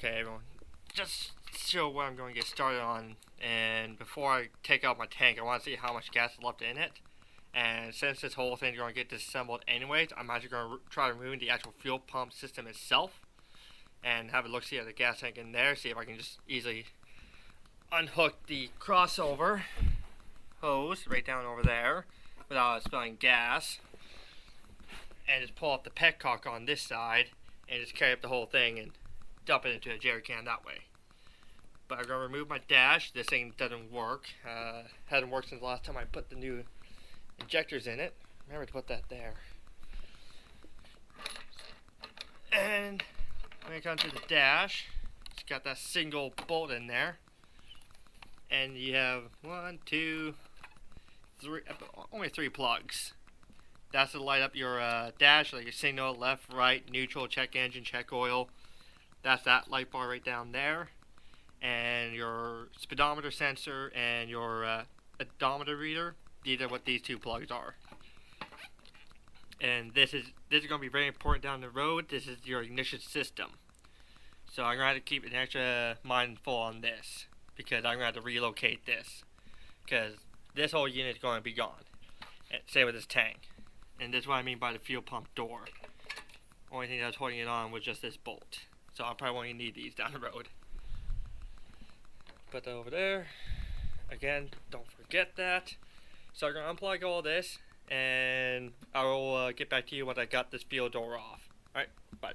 Okay, everyone, just show what I'm going to get started on. And before I take out my tank, I want to see how much gas is left in it. And since this whole thing is going to get disassembled anyways, I'm actually going to try removing the actual fuel pump system itself and have a look-see at the gas tank in there, see if I can just easily unhook the crossover hose right down over there without spilling gas, and just pull up the petcock on this side and just carry up the whole thing and dump it into a jerry can that way. But I'm going to remove my dash. This thing doesn't work. Hasn't worked since the last time I put the new injectors in it. Remember to put that there. And when it comes to the dash, it's got that single bolt in there. And you have 1, 2, 3, only 3 plugs. That's to light up your dash, like your signal, left, right, neutral, check engine, check oil. That's that light bar right down there. And your speedometer sensor and your odometer reader. These are what these 2 plugs are. And this is going to be very important down the road. This is your ignition system. So I'm going to have to keep an extra mindful on this, because I'm going to have to relocate this, because this whole unit is going to be gone. And same with this tank. And that's what I mean by the fuel pump door. Only thing that was holding it on was just this bolt. So I probably won't need these down the road. Put that over there. Again, don't forget that. So I'm going to unplug all this, and I will get back to you when I got this fuel door off. Alright, bye.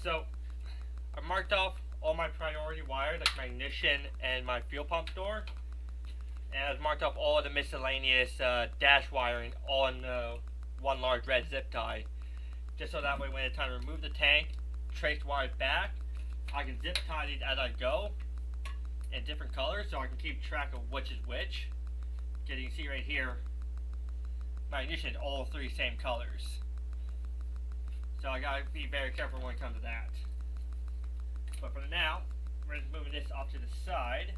So, I marked off all my priority wires, like my ignition and my fuel pump door. And I've marked off all of the miscellaneous dash wiring all in one large red zip tie. Just so that way when it's time to remove the tank, trace wires back, I can zip tie these as I go in different colors so I can keep track of which is which. Because you can see right here, my ignition is all 3 same colors. So I gotta be very careful when it comes to that. But for now, we're just moving this off to the side.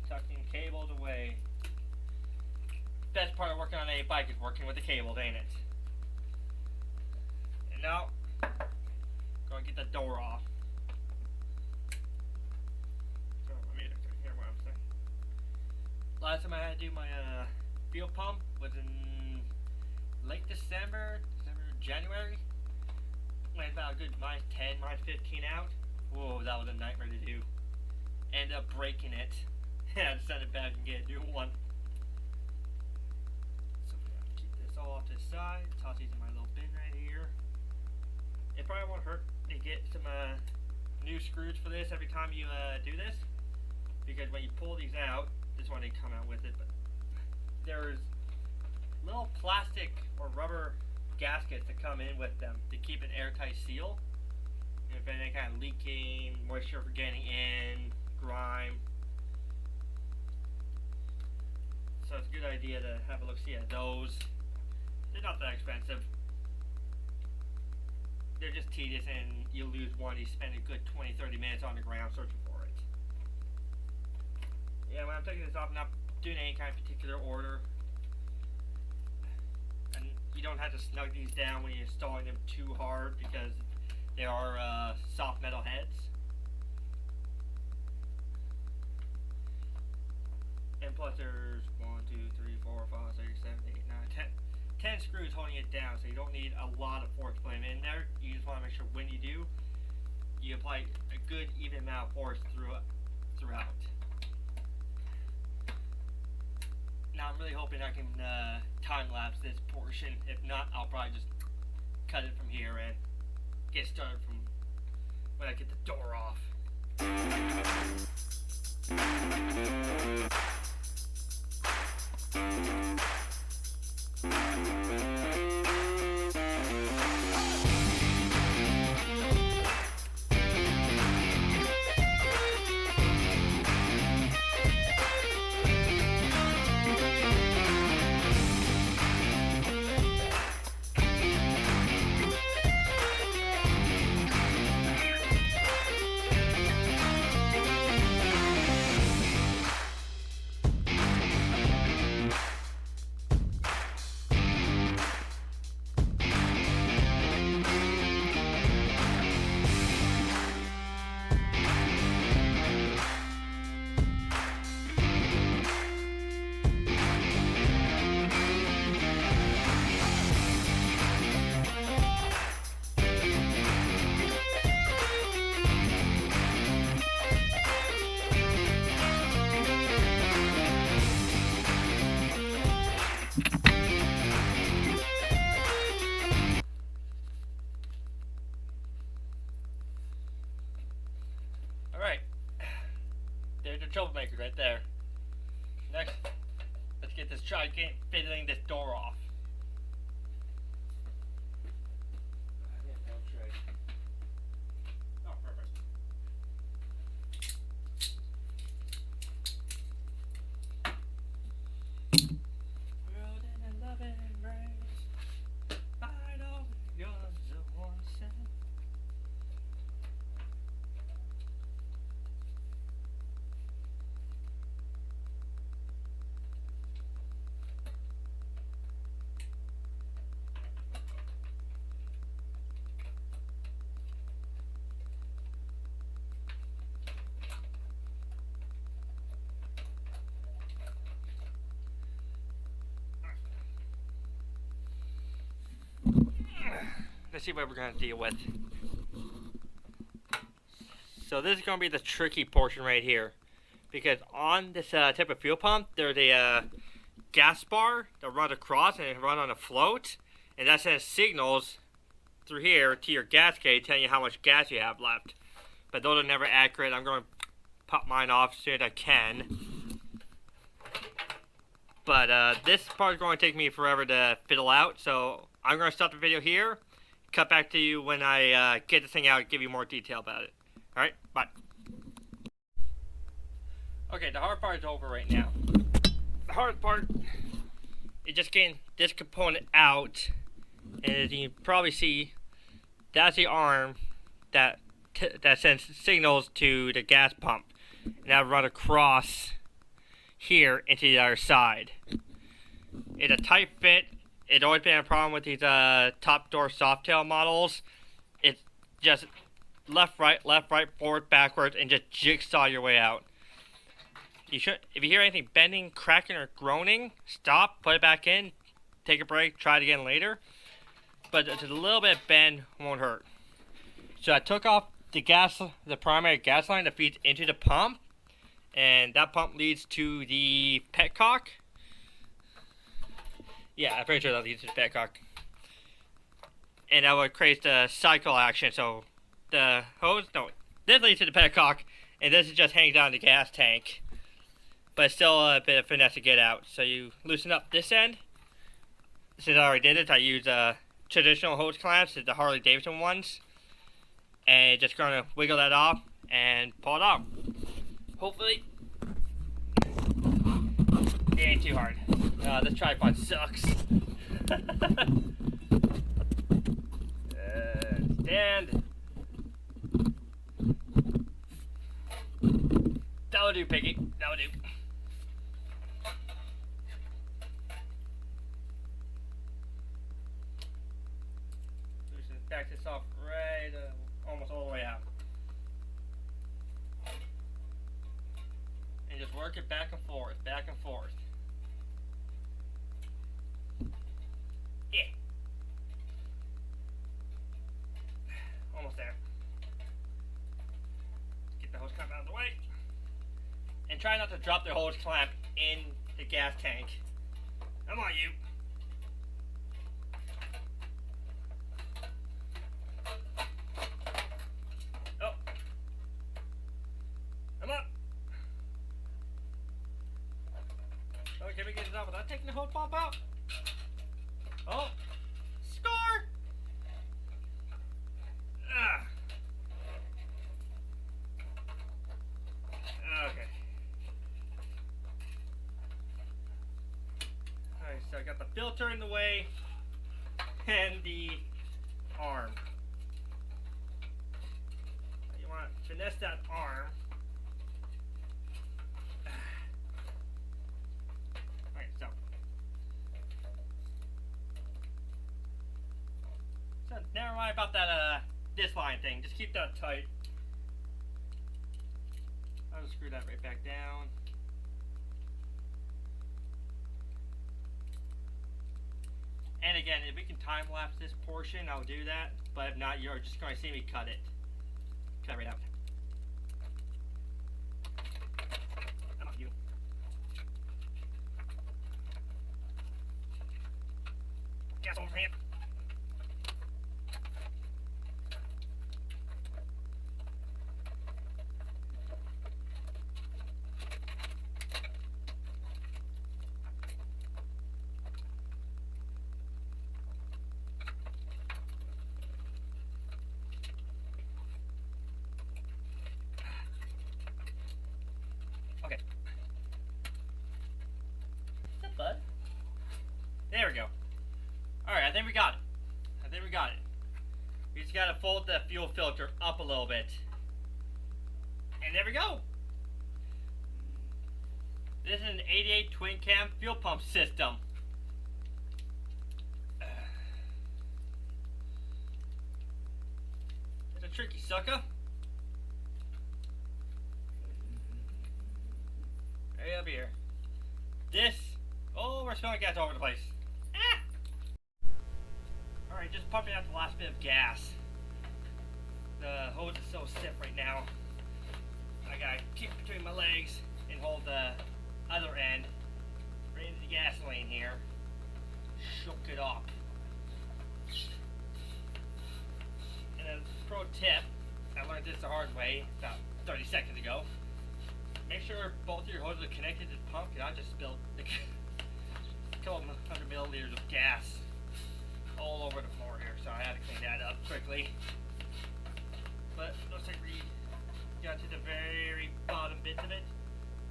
Tucking cables away. Best part of working on a bike is working with the cables, ain't it? And now, go and get the door off. So let me hear what I'm saying. Last time I had to do my fuel pump was in late December, January. Went about a good -10, -15 out. Whoa, that was a nightmare to do. Ended up breaking it. Had to send it back and get a new one. So we have to keep this all off to the side. Toss these in my little bin right here. It probably won't hurt to get some new screws for this every time you do this, because when you pull these out, this one didn't come out with it, but there's little plastic or rubber gaskets that come in with them to keep an airtight seal. And if any kind of leaking, moisture for getting in, grime. So it's a good idea to have a look see at those. They're not that expensive. they're just tedious, and you lose one, you spend a good 20-30 minutes on the ground searching for it. Yeah, when I'm taking this off, I'm not doing any kind of particular order. And you don't have to snug these down when you're installing them too hard because they are soft metal heads. And plus there's 1, 2, 3, 4, 5, 6, 7, 8, 9, 10 screws holding it down, so you don't need a lot of force put in there. You just want to make sure when you do, you apply a good even amount of force throughout. Now I'm really hoping I can time lapse this portion. If not, I'll probably just cut it from here and get started from when I get the door off. Alright, there's the troublemaker right there. Next, let's get this fiddling this door off. Oh, perfect. World in a loving embrace, I know yours the one cent. Let's see what we're going to deal with. So this is going to be the tricky portion right here. Because on this type of fuel pump, there's a gas bar that runs across and it runs on a float. And that sends signals through here to your gas gauge telling you how much gas you have left. But those are never accurate. I'm going to pop mine off as soon as I can. But this part is going to take me forever to fiddle out. So I'm going to stop the video here. Cut back to you when I get this thing out and give you more detail about it. Alright, bye. Okay, the hard part is over right now. The hard part is just getting this component out. And as you can probably see, that's the arm that sends signals to the gas pump. And that'll run across here into the other side. It's a tight fit. It's always been a problem with these top door Softail models. It's just left, right, forward, backwards, and just jigsaw your way out. You should, if you hear anything bending, cracking, or groaning, stop, put it back in, take a break, try it again later. But just a little bit of bend won't hurt. So I took off the primary gas line that feeds into the pump, and that pump leads to the petcock. Yeah, I'm pretty sure that leads to the petcock. And that would create the cycle action. So the hose, no, this leads to the petcock, and this is just hanging down the gas tank. But it's still a bit of finesse to get out. So you loosen up this end. Since I already did it, I use traditional hose clamps, the Harley Davidson ones. And just gonna wiggle that off and pull it out. Hopefully, it ain't too hard. This tripod sucks. And that'll do, Piggy. That'll do. So just back this off right almost all the way out. And just work it back and forth, back and forth. Yeah. Almost there. Get the hose clamp out of the way. And try not to drop the hose clamp in the gas tank. Come on, you. Oh. Come on. Oh, can we get it out without taking the hose pump out? Oh. Score! Ah. Okay. Alright, so I got the filter in the way and the arm. You want to finesse that arm. Alright, so never mind about that this line thing. Just keep that tight. I'll just screw that right back down. And again, if we can time lapse this portion, I'll do that. But if not, you're just going to see me cut it. Cut it right out. Come on, you. Gas overhand. Okay. What's up, bud? There we go. Alright, I think we got it. We just gotta fold the fuel filter up a little bit. And there we go. This is an 88 twin cam fuel pump system. It's a tricky sucker. Right up here. This. Oh, we're spilling gas all over the place. Ah! Alright, just pumping out the last bit of gas. The hose is so stiff right now. I gotta keep it between my legs and hold the other end right into the gasoline here. Shook it up. And a pro tip, I learned this the hard way about 30 seconds ago. Make sure both your hoses are connected to the pump, because I just spilled a couple hundred milliliters of gas all over the floor here, so I had to clean that up quickly. But looks like we got to the very bottom bits of it.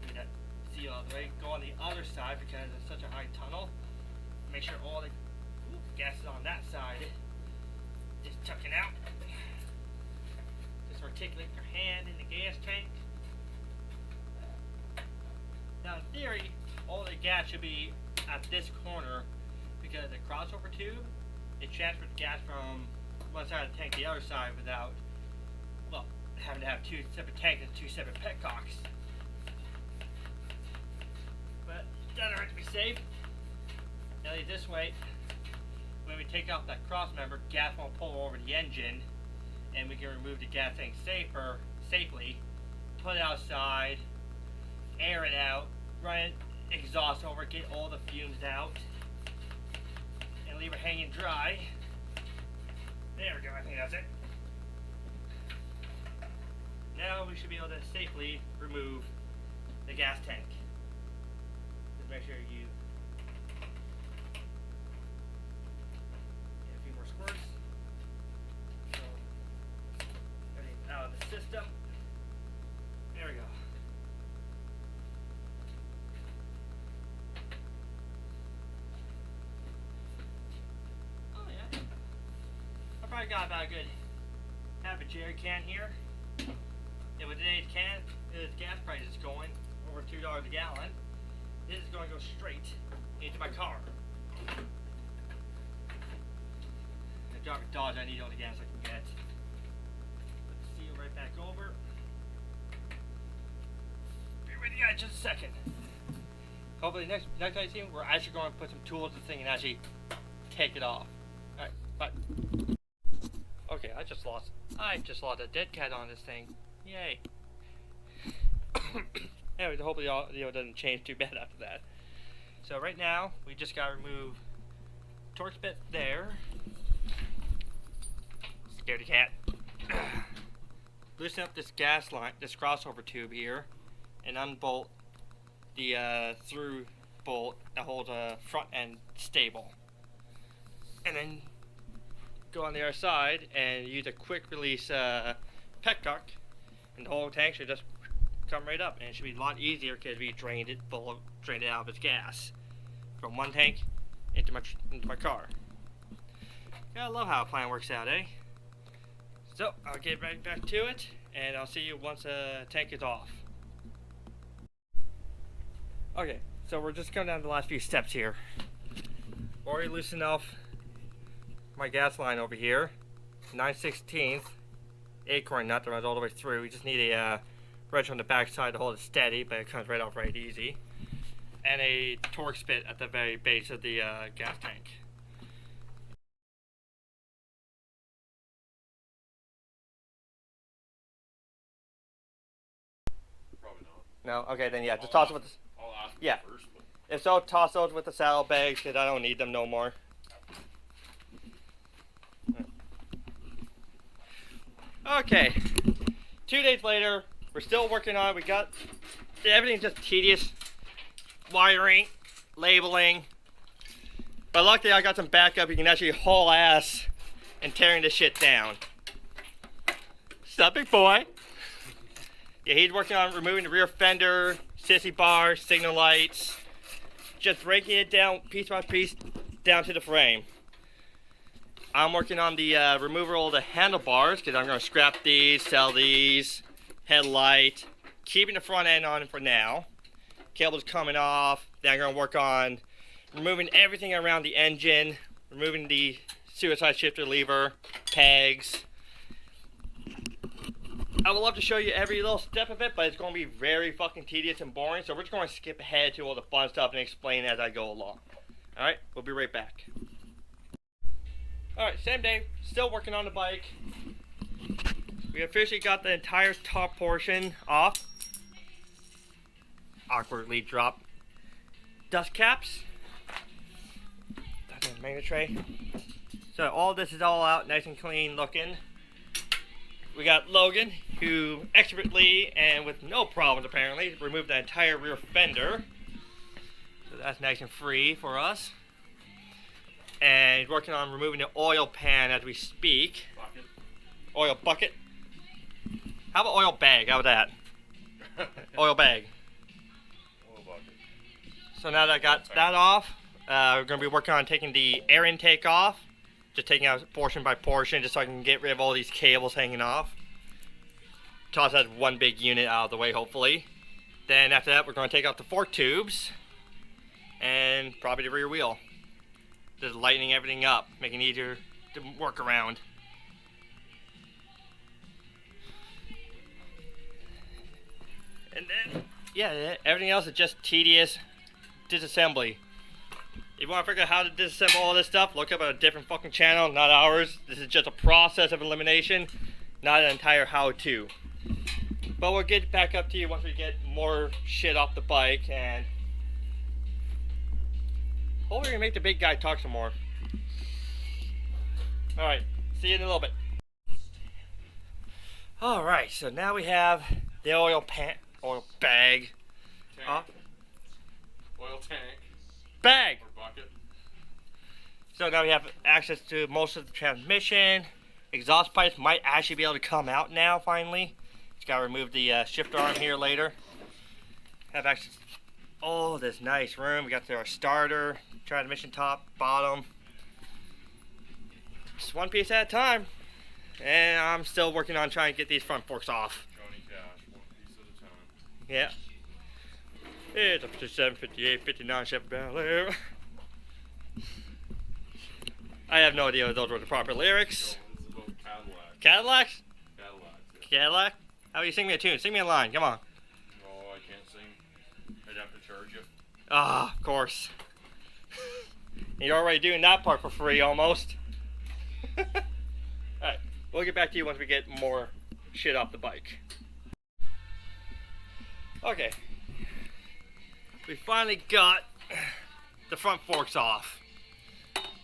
Get that seal out of the way. Go on the other side because it's such a high tunnel. Make sure all the gas is on that side. Just tucking out. Just articulate your hand in the gas tank. Now in theory, all the gas should be at this corner because the crossover tube, it transfers gas from one side of the tank to the other side without, well, having to have two separate tanks and two separate petcocks. But it doesn't hurt to be safe. At least this way, when we take off that cross member, gas won't pull over the engine, and we can remove the gas tank safely, put it outside, air it out, run it exhaust over, get all the fumes out, and leave it hanging dry. There we go, I think that's it. Now we should be able to safely remove the gas tank. Just make sure you get a few more squirts. So everything's out of the system. There we go. Oh yeah. I probably got about a good a jerry can here. And with today's gas prices going over $2 a gallon, this is going to go straight into my car. The dollars I need all the gas I can get. Put the seal right back over. Be ready, guys, just a second. Hopefully next time I see him, we're actually going to put some tools in the thing and actually take it off. Alright, bye. Okay, I just lost a dead cat on this thing. Yay. Anyway, hopefully the audio doesn't change too bad after that. So right now, we just gotta remove torque bit there. Scaredy cat. Loosen up this gas line, this crossover tube here, and unbolt the through bolt that holds a front end stable. And then go on the other side and use a quick release petcock, and the whole tank should just come right up, and it should be a lot easier because we drained it out of its gas from one tank into my car. Yeah, I love how a plan works out, eh? So I'll get right back to it, and I'll see you once the tank is off. Okay, so we're just going down to the last few steps here. Already loosened off my gas line over here, 9/16 acorn nut that runs all the way through. We just need a wrench on the back side to hold it steady, but it comes right off right easy, and a torque spit at the very base of the gas tank. Probably not. No? Okay, then yeah, just toss it with the... I'll ask yeah. first. But... If so, toss those with the saddlebags because I don't need them no more. Okay, 2 days later, we're still working on it. We got everything's just tedious, wiring, labeling. But luckily, I got some backup. You can actually haul ass and tearing this shit down. Sup, big boy? Yeah, he's working on removing the rear fender, sissy bar, signal lights, just breaking it down piece by piece down to the frame. I'm working on the removal of the handlebars because I'm going to scrap these, sell these, headlight, keeping the front end on for now. Cable's coming off. Then I'm going to work on removing everything around the engine, removing the suicide shifter lever, pegs. I would love to show you every little step of it, but it's going to be very fucking tedious and boring, so we're just going to skip ahead to all the fun stuff and explain as I go along. Alright, we'll be right back. Alright, same day, still working on the bike. We officially got the entire top portion off. Awkwardly dropped dust caps. That's in the magnet tray. So all this is all out, nice and clean looking. We got Logan, who expertly and with no problems apparently removed the entire rear fender. So that's nice and free for us. And he's working on removing the oil pan as we speak. Bucket. Oil bucket. How about oil bag? How about that? Oil bag. Oil bucket. So now that I got that off, we're going to be working on taking the air intake off. Just taking out portion by portion just so I can get rid of all these cables hanging off. Toss that one big unit out of the way, hopefully. Then after that, we're going to take out the fork tubes and probably the rear wheel. Just lightening everything up, making it easier to work around. And then, yeah, everything else is just tedious disassembly. If you want to figure out how to disassemble all this stuff, look up at a different fucking channel, not ours. This is just a process of elimination, not an entire how-to. But we'll get back up to you once we get more shit off the bike, and hopefully we're gonna make the big guy talk some more. Alright, see you in a little bit. Alright, so now we have the oil bag. Tank. Oil tank. Bag! Or bucket. So now we have access to most of the transmission. Exhaust pipes might actually be able to come out now, finally. Just gotta remove the shifter arm here later. Have access to all this nice room. We got our starter, transmission top, bottom. Just one piece at a time. And I'm still working on trying to get these front forks off. Johnny Cash, one piece at a time. Yeah. It's a 57, 58, 59 Chevy Bel Air. I have no idea if those were the proper lyrics. No, this is about Cadillac. Cadillacs? Cadillacs, yeah. Cadillac? How do you sing me a tune? Sing me a line, come on. No, I can't sing. I'd have to charge you. Ah, of course. You're already doing that part for free almost. Alright, we'll get back to you once we get more shit off the bike. Okay. We finally got the front forks off.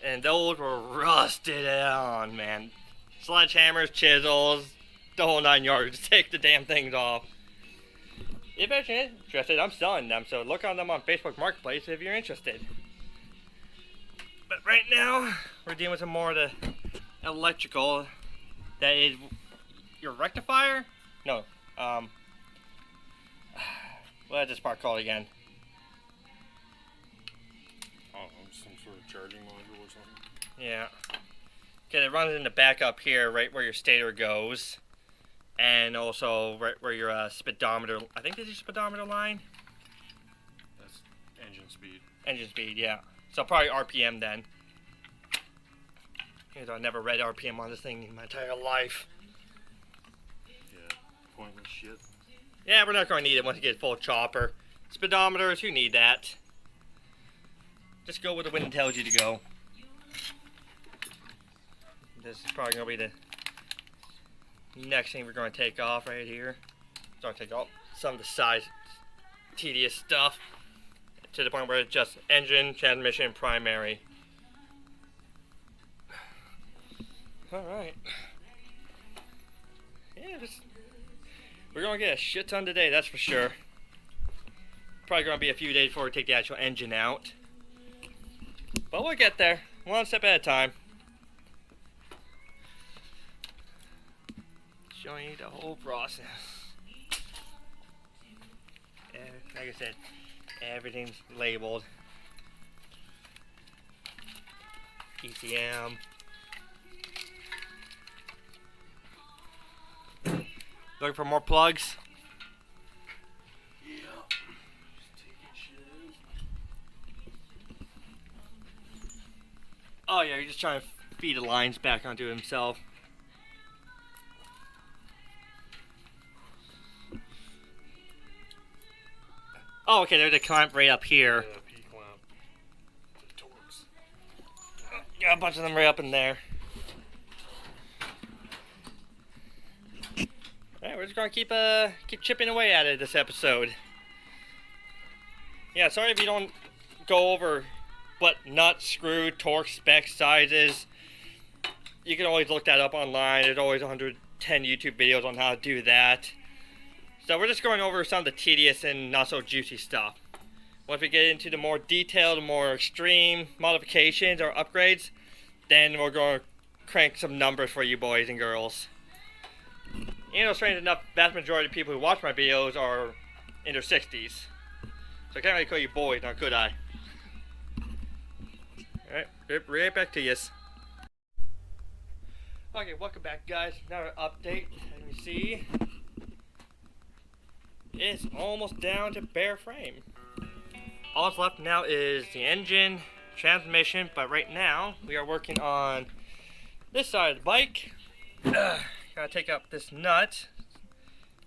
And those were rusted on, man. Sledgehammers, chisels, the whole 9 yards to take the damn things off. If you're interested, I'm selling them, so look on them on Facebook Marketplace if you're interested. But right now, we're dealing with some more of the electrical. That is your rectifier? No, what is this part called again? Oh, some sort of charging module or something. Yeah. Okay, it runs in the back up here, right where your stator goes. And also right where your speedometer, I think this is your speedometer line? That's engine speed. Engine speed, yeah. So probably RPM then. Even though I never read RPM on this thing in my entire life. Yeah, pointless shit. Yeah, we're not going to need it once you get full chopper. Speedometers, you need that. Just go where the wind tells you to go. This is probably going to be the next thing we're going to take off right here. So I'm going to take off some of the size tedious stuff to the point where it's just engine, transmission, primary. Alright. Yeah, we're going to get a shit ton today, that's for sure. Probably going to be a few days before we take the actual engine out. But we'll get there, one step at a time. Showing you the whole process. And like I said, everything's labeled. ECM. Looking for more plugs? Yeah. Just taking shit out. Oh yeah, you're just trying to feed the lines back onto himself. Oh, okay, there's a clamp right up here. Yeah, P-clamp. The torques. Got a bunch of them right up in there. Alright, we're just gonna keep chipping away at it this episode. Yeah, sorry if you don't go over what nut, screw, torque, specs, sizes. You can always look that up online. There's always 110 YouTube videos on how to do that. So we're just going over some of the tedious and not so juicy stuff. Once we get into the more detailed, more extreme modifications or upgrades, then we're going to crank some numbers for you boys and girls. You know, strange enough, vast majority of people who watch my videos are in their 60s. So I can't really call you boys, now could I? Alright, right back to yous. Okay, welcome back guys. Another update. Let me see. It's almost down to bare frame. All that's left now is the engine, transmission, but right now we are working on this side of the bike. Gotta take out this nut,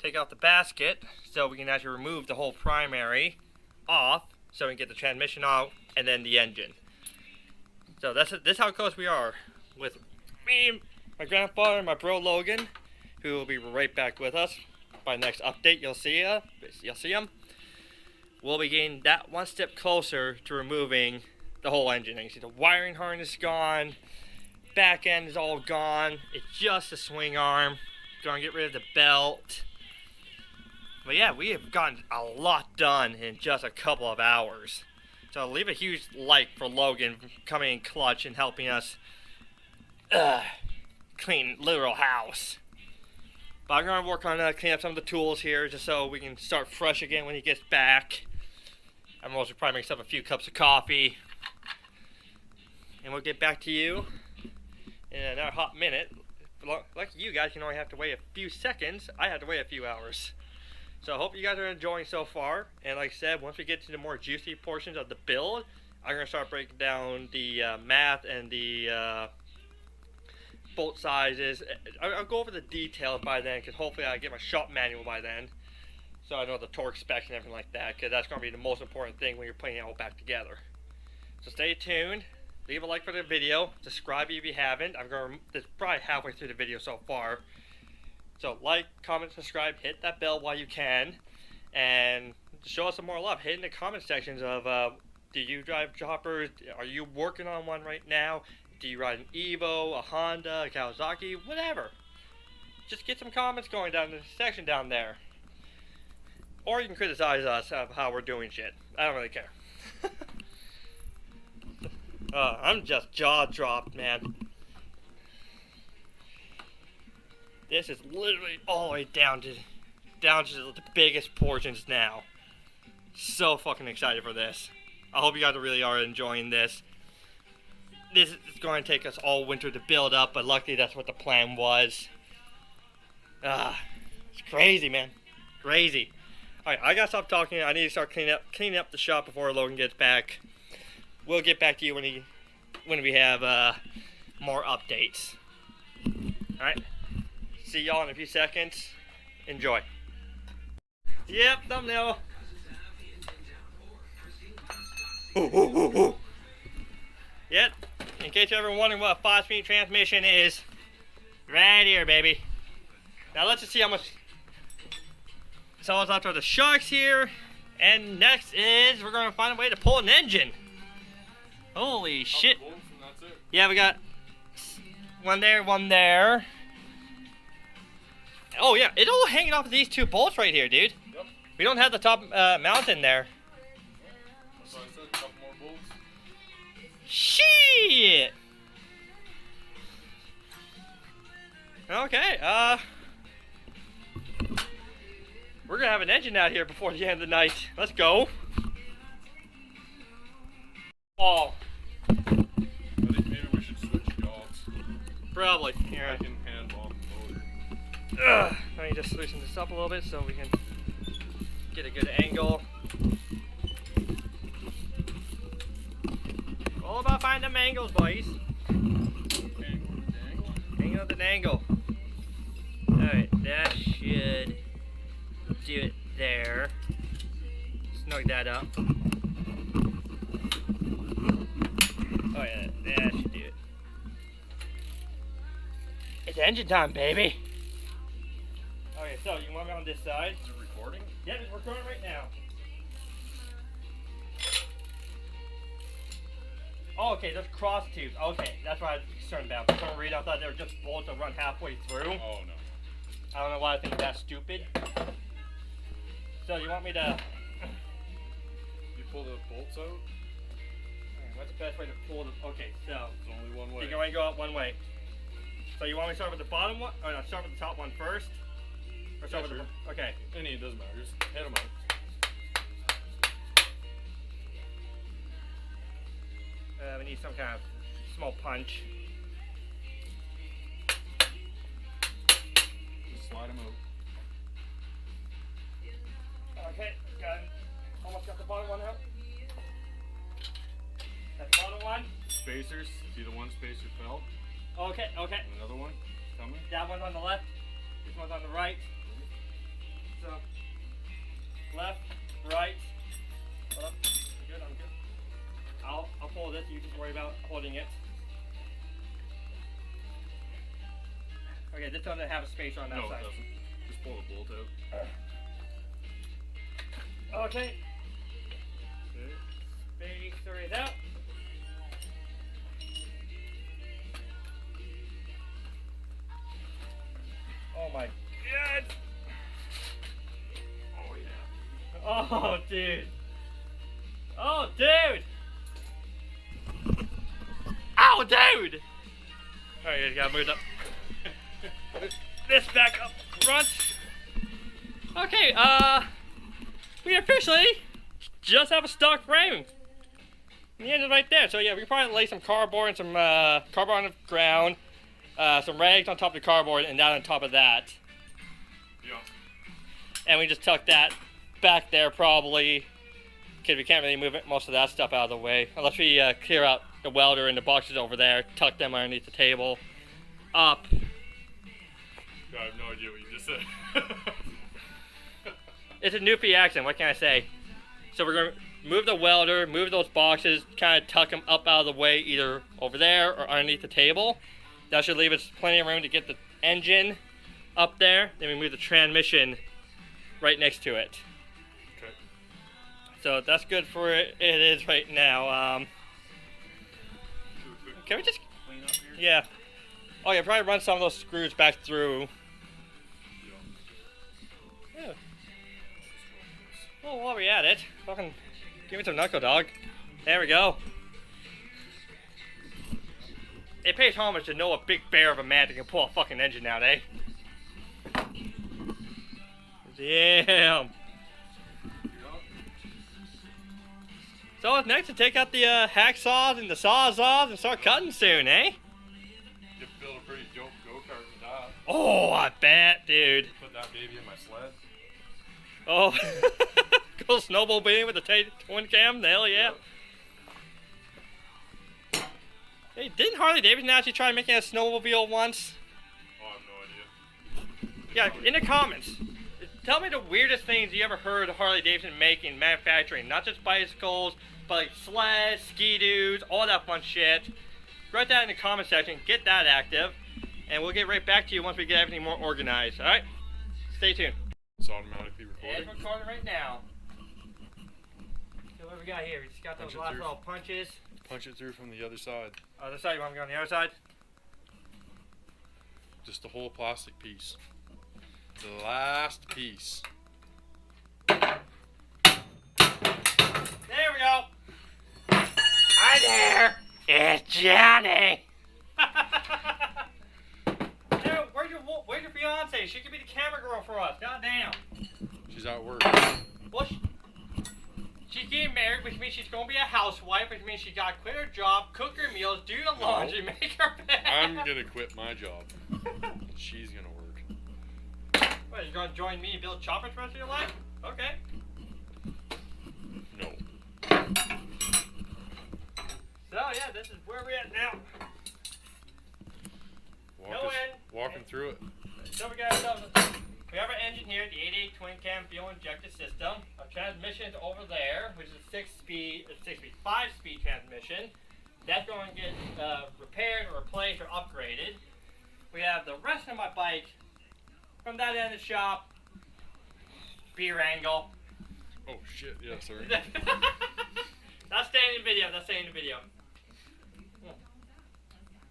take out the basket, so we can actually remove the whole primary off, so we can get the transmission out, and then the engine. So this is how close we are with me, my grandfather, and my bro Logan, who will be right back with us. By next update, you'll see him. We'll be getting that one step closer to removing the whole engine. You can see the wiring harness gone, back end is all gone. It's just a swing arm. Gonna get rid of the belt. But yeah, we have gotten a lot done in just a couple of hours. So leave a huge like for Logan coming in clutch and helping us clean literal house. But I'm going to work on cleaning up some of the tools here just so we can start fresh again when he gets back. I'm also probably make up a few cups of coffee. And we'll get back to you in another hot minute like you guys can only have to wait a few seconds. I have to wait a few hours. So I hope you guys are enjoying so far. And like I said, once we get to the more juicy portions of the build, I'm going to start breaking down the math and the bolt sizes. I'll go over the details by then, because hopefully I get my shop manual by then. So I know the torque specs and everything like that, because that's going to be the most important thing when you're putting it all back together. So stay tuned. Leave a like for the video. Subscribe if you haven't. This is probably halfway through the video so far. So like, comment, subscribe, hit that bell while you can. And show us some more love. Hit in the comment sections of, do you drive choppers? Are you working on one right now? Do you ride an Evo, a Honda, a Kawasaki, whatever. Just get some comments going down in the section down there. Or you can criticize us of how we're doing shit. I don't really care. I'm just jaw dropped, man. This is literally all the way down to the biggest portions now. So fucking excited for this. I hope you guys really are enjoying this. This is going to take us all winter to build up, but luckily that's what the plan was. It's crazy, man. Crazy. Alright, I gotta stop talking. I need to start cleaning up the shop before Logan gets back. We'll get back to you when we have more updates. Alright. See y'all in a few seconds. Enjoy. Yep, thumbnail. Yep. In case you're ever wondering what a 5-speed transmission is, right here, baby. Now let's just see how much. So it's after the shocks here, and next is we're gonna find a way to pull an engine. Holy shit! Yeah, we got one there, one there. Oh yeah, it's all hanging off of these two bolts right here, dude. Yep. We don't have the top mount in there. So I said a couple more bolts. Shit! Okay, we're gonna have an engine out here before the end of the night. Let's go. Oh. I think maybe we should switch jobs. Probably. Here, I can handle the motor. Let me just loosen this up a little bit so we can get a good angle. All about finding them angles, boys. Angle at an angle. Alright, that should do it there. Snug that up. Oh yeah, that should do it. It's engine time, baby. Okay, so you want me on this side? Is it recording? Yep, it's recording right now. Oh, okay, there's cross tubes. Okay, that's what I was concerned about. For some reason, I thought they were just bolts that run halfway through. Oh, no. I don't know why I think that's stupid. So you want me to... You pull the bolts out? What's the best way to pull the... Okay, so... There's only one way. You can only go out one way. So you want me to start with the bottom one? Or no, start with the top one first? Or start with the... Okay. Any, it doesn't matter. Just hit them out. We need some kind of small punch. Just slide them out. Okay, got it. Almost got the bottom one out. That's the bottom one. Spacers. See the one spacer fell? Okay, okay. Another one coming. That one's on the left. This one's on the right. So, left, right. Up. I'm good, I'm good. I'll pull this. You just worry about holding it. Okay, this doesn't have a spacer on that No, side. it doesn't. Just pull the bolt out. Okay. Okay. Spacer it out. Oh my god! Oh, yeah. Oh, dude! Oh, dude! Ow, dude! Alright, you gotta move up. This back up front. Okay, we officially just have a stock frame. And the end is right there. So yeah, we can probably lay some cardboard and some cardboard on the ground. some rags on top of the cardboard, and that on top of that. Yeah. And we just tuck that back there probably, because we can't really move most of that stuff out of the way. Unless we clear out the welder and the boxes over there, tuck them underneath the table, up. I have no idea what you just said. It's a Newfie accent, what can I say? So we're going to move the welder, move those boxes, kind of tuck them up out of the way, either over there or underneath the table. That should leave us plenty of room to get the engine up there. Then we move the transmission right next to it. Okay. So that's good for it is right now. Can we just Clean up here? Yeah. Oh yeah, probably run some of those screws back through. Yeah. Well, while we're at it, fucking give me some knuckle, dog. There we go. It pays homage to know a big bear of a man that can pull a fucking engine out, eh? Damn. So it's next to take out the hacksaws and the sawzalls and start cutting soon, eh? You built a pretty dope go-kart with that. Oh, I bet, dude. Put that baby in my sled. Oh, go snowmobiling with the twin cam? Hell yeah. Yep. Hey, didn't Harley Davidson actually try making a snowmobile once? Oh, I have no idea. Yeah, in the comments. Tell me the weirdest things you ever heard Harley Davidson making, manufacturing. Not just bicycles, but like sleds, ski-doos, all that fun shit. Write that in the comment section, get that active, and we'll get right back to you once we get everything more organized, alright? Stay tuned. It's automatically recording. It's recording right now. So what we got here? We just got those Punch it last through. little punches. Punch it through from the other side. Other side, you want me to go on the other side? Just the whole plastic piece. The last piece. There we go. Hi there. It's Johnny. Dude, where's your fiance? She could be the camera girl for us. Goddamn. She's at work. Well, she's getting married, which means she's gonna be a housewife, which means she gotta quit her job, cook her meals, do the laundry, make her bed. I'm gonna quit my job. She's gonna work. What, you gonna join me and build choppers for the rest of your life? Okay. No. So yeah, this is where we're at now. Walking through it. So we have our engine here, the 88 twin cam fuel injector system. Our transmission's over there, which is a 5-speed transmission. That's going to get repaired or replaced or upgraded. We have the rest of my bike from that end of the shop. Beer angle. Oh shit, yeah, sorry. That's staying in video,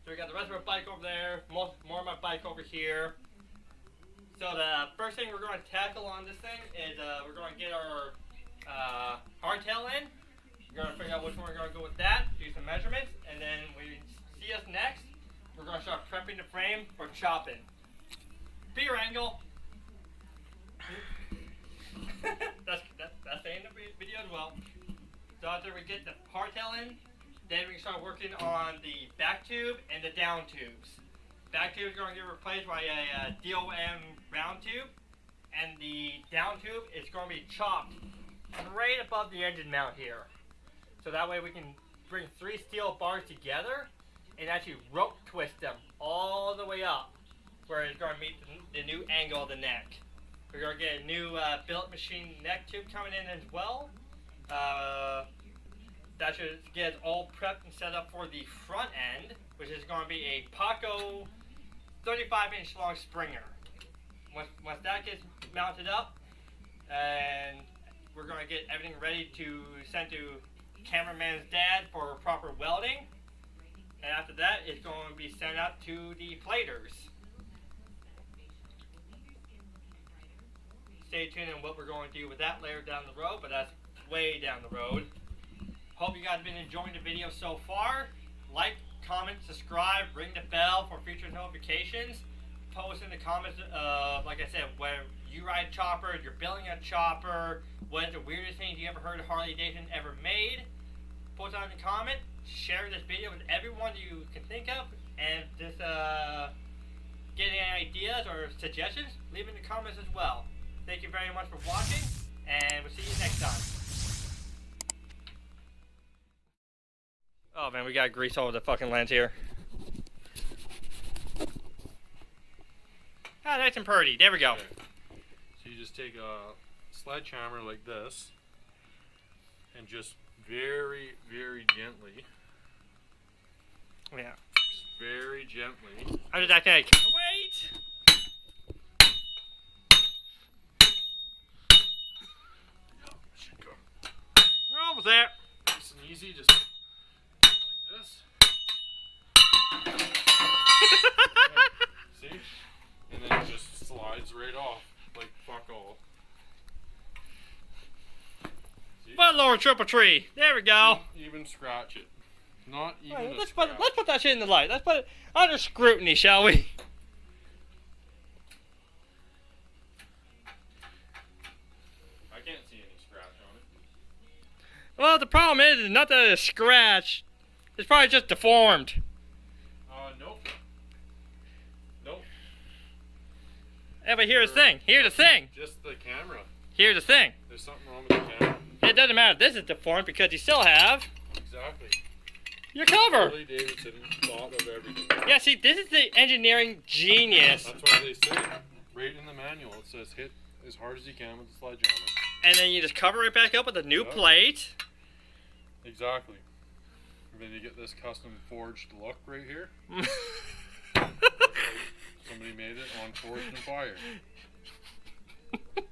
So we got the rest of our bike over there, more of my bike over here. So the first thing we're going to tackle on this thing is we're going to get our hardtail in. We're going to figure out which one we're going to go with that, do some measurements, and then when you see us next, we're going to start prepping the frame for chopping. Beer angle. that's the end of the video as well. So after we get the hardtail in, then we can start working on the back tube and the down tubes. Back tube is going to get replaced by a DOM round tube, and the down tube is going to be chopped right above the engine mount here. So that way we can bring 3 steel bars together and actually rope twist them all the way up, where it's going to meet the new angle of the neck. We're going to get a new billet machine neck tube coming in as well. That should get us all prepped and set up for the front end, which is going to be a Paco 35-inch long Springer. Once that gets mounted up, and we're going to get everything ready to send to cameraman's dad for proper welding. And after that, it's going to be sent out to the platers. Stay tuned on what we're going to do with that later down the road, but that's way down the road. Hope you guys have been enjoying the video so far. Like, comment, subscribe, ring the bell for future notifications. Post in the comments, like I said, where you ride a chopper, you're building a chopper, what is the weirdest thing you ever heard Harley Davidson ever made. post down in the comment, share this video with everyone you can think of, and just get any ideas or suggestions, leave it in the comments as well. Thank you very much for watching, and we'll see you next time. Oh man, we got grease all over the fucking lens here. Ah, nice and pretty. There we go. Okay. So you just take a sledgehammer like this and just very, very gently. Yeah. Just very gently. I'm just acting like, wait! We're almost there. Nice and easy, just like this. Okay. See? And then it just slides right off like fuck all. See? One lower triple tree. There we go. Even scratch it. Not even Right, a let's scratch. put that shit in the light. Let's put it under scrutiny, shall we? I can't see any scratch on it. Well, the problem is not that it's scratched. It's probably just deformed. Nope. Nope. Yeah, but here's the thing. Here's the thing. Just the camera. Here's the thing. There's something wrong with the camera. It doesn't matter if this is deformed because you still have Exactly. your cover. Harley Davidson thought of everything. Yeah, see, this is the engineering genius. That's why they say right in the manual it says hit as hard as you can with the sledgehammer. And then you just cover it back up with a new Yeah. plate. Exactly. And then you get this custom forged look right here. Somebody made it on Forged and Fire.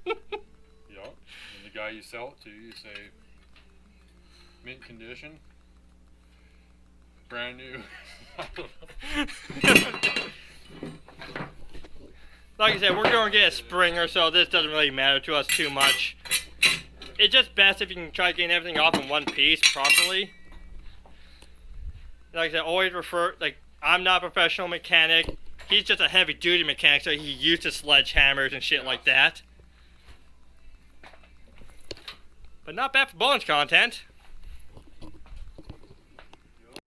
Yup. And the guy you sell it to, you say, mint condition, brand new. Like I said, we're going to get a Springer, so this doesn't really matter to us too much. It's just best if you can try getting everything off in one piece properly. Like I said, always refer, like, I'm not a professional mechanic. He's just a heavy-duty mechanic, so he uses sledgehammers and shit like that. But not bad for bonus content.